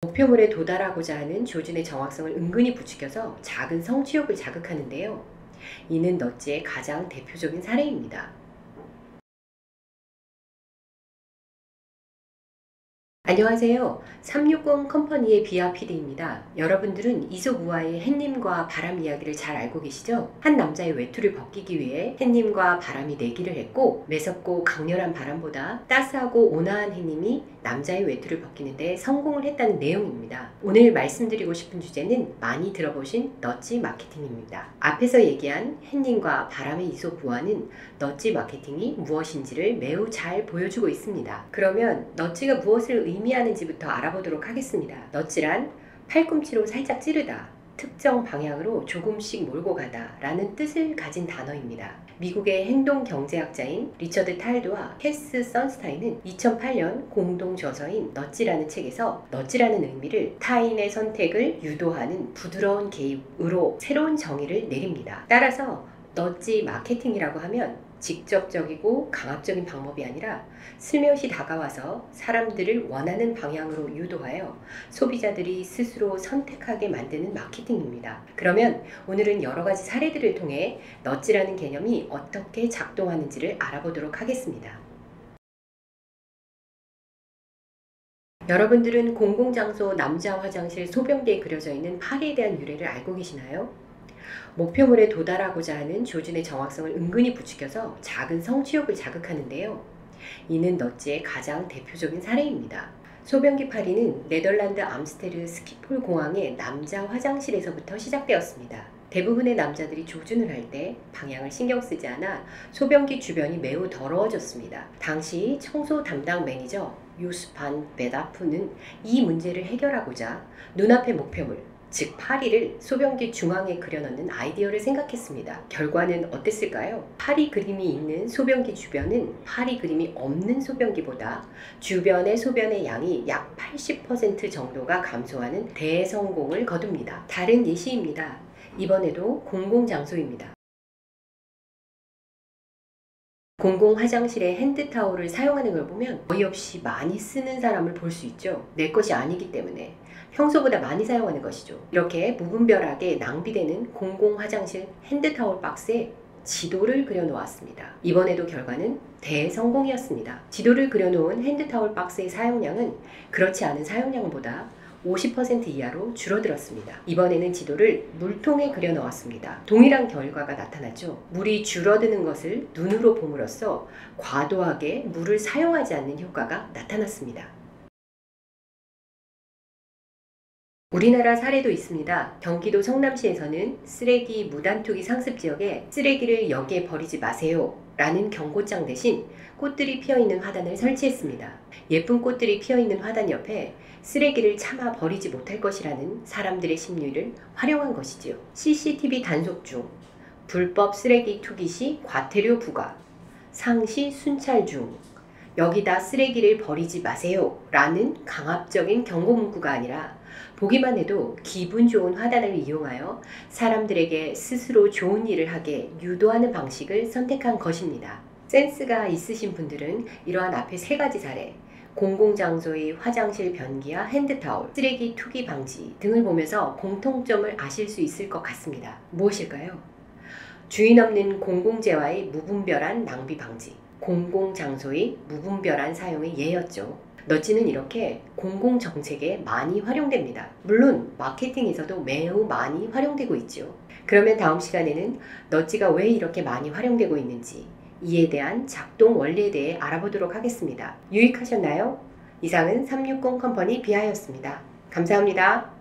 목표물에 도달하고자 하는 조준의 정확성을 은근히 부추겨서 작은 성취욕을 자극하는데요. 이는 넛지의 가장 대표적인 사례입니다. 안녕하세요. 360 컴퍼니의 비아 PD입니다. 여러분들은 이솝우화의 햇님과 바람 이야기를 잘 알고 계시죠? 한 남자의 외투를 벗기기 위해 햇님과 바람이 내기를 했고, 매섭고 강렬한 바람보다 따스하고 온화한 햇님이 남자의 외투를 벗기는데 성공을 했다는 내용입니다. 오늘 말씀드리고 싶은 주제는 많이 들어보신 넛지 마케팅입니다. 앞에서 얘기한 햇님과 바람의 이솝우화는 넛지 마케팅이 무엇인지를 매우 잘 보여주고 있습니다. 그러면 넛지가 무엇을 의미하는지부터 알아보도록 하겠습니다. 넛지란 팔꿈치로 살짝 찌르다, 특정 방향으로 조금씩 몰고 가다 라는 뜻을 가진 단어입니다. 미국의 행동경제학자인 리처드 탈드와 캐스 선스타인은 2008년 공동 저서인 넛지라는 책에서 넛지라는 의미를 타인의 선택을 유도하는 부드러운 개입으로 새로운 정의를 내립니다. 따라서 넛지 마케팅이라고 하면 직접적이고 강압적인 방법이 아니라 슬며시 다가와서 사람들을 원하는 방향으로 유도하여 소비자들이 스스로 선택하게 만드는 마케팅입니다. 그러면 오늘은 여러 가지 사례들을 통해 넛지라는 개념이 어떻게 작동하는지를 알아보도록 하겠습니다. 여러분들은 공공장소 남자 화장실 소변기에 그려져 있는 파리에 대한 유래를 알고 계시나요? 목표물에 도달하고자 하는 조준의 정확성을 은근히 부추겨서 작은 성취욕을 자극하는데요. 이는 넛지의 가장 대표적인 사례입니다. 소변기 파리는 네덜란드 암스테르 스키폴 공항의 남자 화장실에서부터 시작되었습니다. 대부분의 남자들이 조준을 할 때 방향을 신경 쓰지 않아 소변기 주변이 매우 더러워졌습니다. 당시 청소 담당 매니저 요스 반 베다프는 이 문제를 해결하고자 눈앞의 목표물, 즉 파리를 소변기 중앙에 그려넣는 아이디어를 생각했습니다. 결과는 어땠을까요? 파리 그림이 있는 소변기 주변은 파리 그림이 없는 소변기보다 주변의 소변의 양이 약 80% 정도가 감소하는 대성공을 거둡니다. 다른 예시입니다. 이번에도 공공장소입니다. 공공 화장실에 핸드타올을 사용하는 걸 보면 어이없이 많이 쓰는 사람을 볼 수 있죠. 내 것이 아니기 때문에 평소보다 많이 사용하는 것이죠. 이렇게 무분별하게 낭비되는 공공 화장실 핸드타올 박스에 지도를 그려놓았습니다. 이번에도 결과는 대성공이었습니다. 지도를 그려놓은 핸드타올 박스의 사용량은 그렇지 않은 사용량보다 50% 이하로 줄어들었습니다. 이번에는 지도를 물통에 그려 넣었습니다. 동일한 결과가 나타났죠. 물이 줄어드는 것을 눈으로 봄으로써 과도하게 물을 사용하지 않는 효과가 나타났습니다. 우리나라 사례도 있습니다. 경기도 성남시에서는 쓰레기 무단 투기 상습지역에 쓰레기를 여기에 버리지 마세요 라는 경고장 대신 꽃들이 피어있는 화단을 설치했습니다. 예쁜 꽃들이 피어있는 화단 옆에 쓰레기를 차마 버리지 못할 것이라는 사람들의 심리를 활용한 것이지요. CCTV 단속 중, 불법 쓰레기 투기 시 과태료 부과, 상시 순찰 중, 여기다 쓰레기를 버리지 마세요 라는 강압적인 경고 문구가 아니라 보기만 해도 기분 좋은 화단을 이용하여 사람들에게 스스로 좋은 일을 하게 유도하는 방식을 선택한 것입니다. 센스가 있으신 분들은 이러한 앞에 세 가지 사례, 공공장소의 화장실 변기와 핸드타올, 쓰레기 투기 방지 등을 보면서 공통점을 아실 수 있을 것 같습니다. 무엇일까요? 주인 없는 공공재와의 무분별한 낭비 방지, 공공장소의 무분별한 사용의 예였죠. 넛지는 이렇게 공공정책에 많이 활용됩니다. 물론 마케팅에서도 매우 많이 활용되고 있죠. 그러면 다음 시간에는 넛지가 왜 이렇게 많이 활용되고 있는지, 이에 대한 작동 원리에 대해 알아보도록 하겠습니다. 유익하셨나요? 이상은 360 컴퍼니 비아였습니다. 감사합니다.